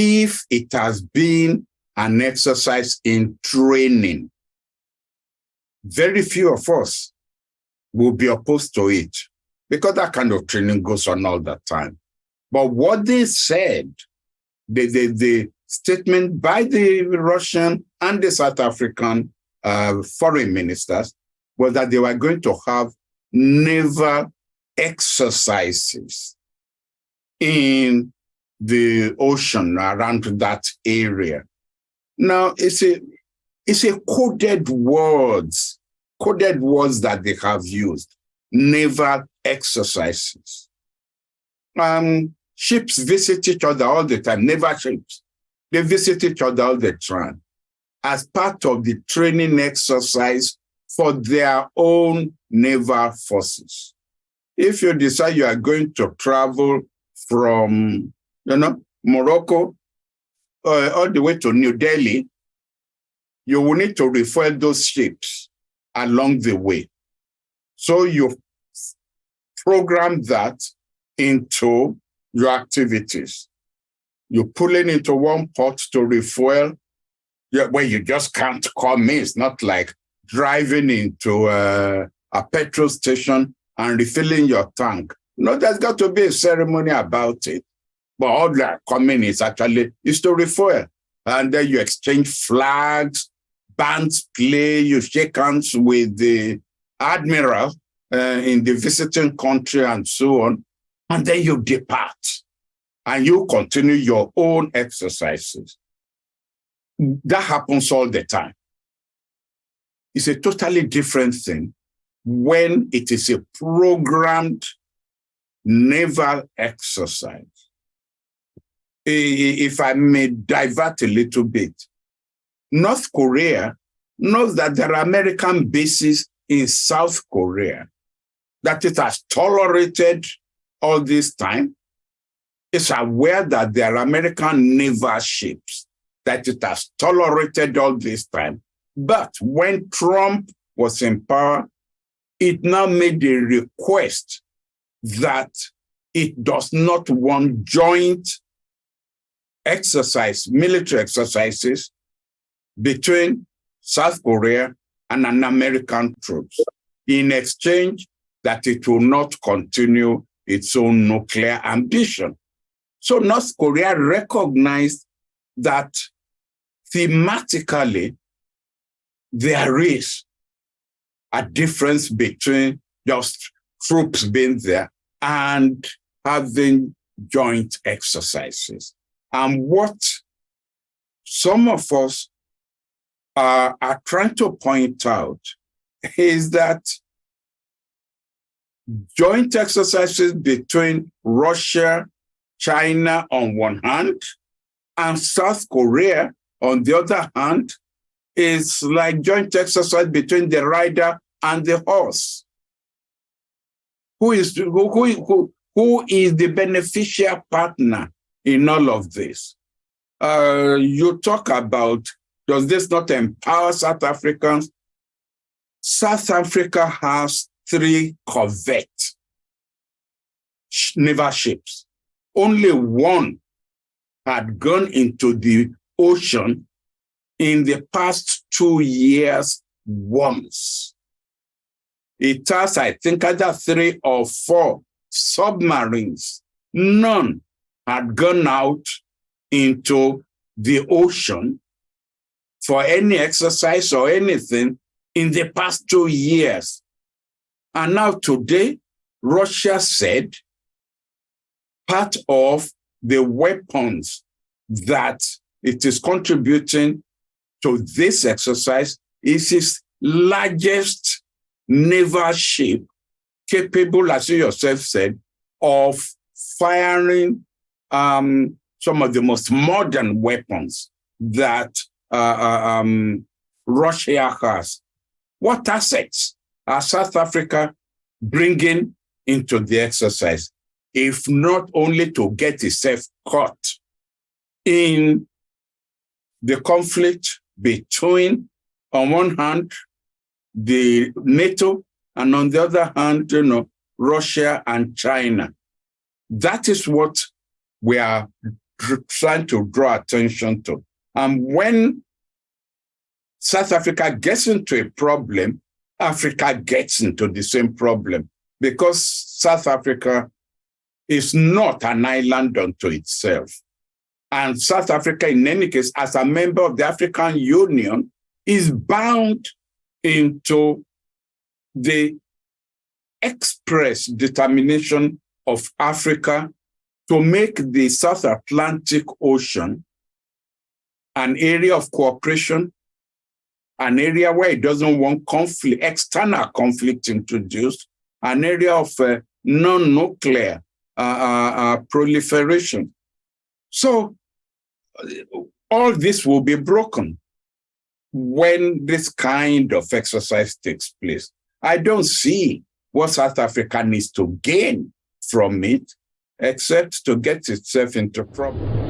if it has been an exercise in training. Very few of us will be opposed to it because that kind of training goes on all the time. But what they said, the statement by the Russian and the South African foreign ministers was that they were going to have naval exercises in the ocean around that area. Now, it's a coded words that they have used. Naval exercises. Ships visit each other all the time, naval ships. They visit each other all the time as part of the training exercise for their own naval forces. If you decide you are going to travel from, Morocco all the way to New Delhi, you will need to refuel those ships along the way. So you program that into your activities. You're pulling into one port to refuel, where you just can't come in. It's not like driving into a petrol station and refilling your tank. No, there's got to be a ceremony about it. But all that coming is to refuel. And then you exchange flags, bands play, you shake hands with the admiral in the visiting country and so on. And then you depart and you continue your own exercises. That happens all the time. It's a totally different thing when it is a programmed naval exercise. If I may divert a little bit, North Korea knows that there are American bases in South Korea, that it has tolerated all this time. It's aware that there are American naval ships that it has tolerated all this time. But when Trump was in power, it now made a request that it does not want joint military exercises between South Korea and an American troops, in exchange that it will not continue its own nuclear ambition. So North Korea recognized that thematically there is a difference between just troops being there and having joint exercises. And what some of us are trying to point out is that joint exercises between Russia, China on one hand, and South Korea on the other hand, is like joint exercise between the rider and the horse. Who is the beneficial partner in all of this? You talk about, does this not empower South Africans? South Africa has 3 corvette naval ships. Only one had gone into the ocean in the past 2 years once. It has, I think, either 3 or 4 submarines. None had gone out into the ocean for any exercise or anything in the past 2 years. And now today, Russia said part of the weapons that it is contributing to this exercise is its largest naval ship, capable, as you yourself said, of firing some of the most modern weapons that Russia has. What assets are South Africa bringing into the exercise, if not only to get itself caught in the conflict between, on one hand, the NATO, and on the other hand, Russia and China? That is what we are trying to draw attention to. And when South Africa gets into a problem, Africa gets into the same problem, because South Africa is not an island unto itself. And South Africa, in any case, as a member of the African Union, is bound into the express determination of Africa to make the South Atlantic Ocean an area of cooperation, an area where it doesn't want conflict, external conflict introduced, an area of non-nuclear proliferation. So all this will be broken when this kind of exercise takes place. I don't see what South Africa needs to gain from it, except to get itself into trouble.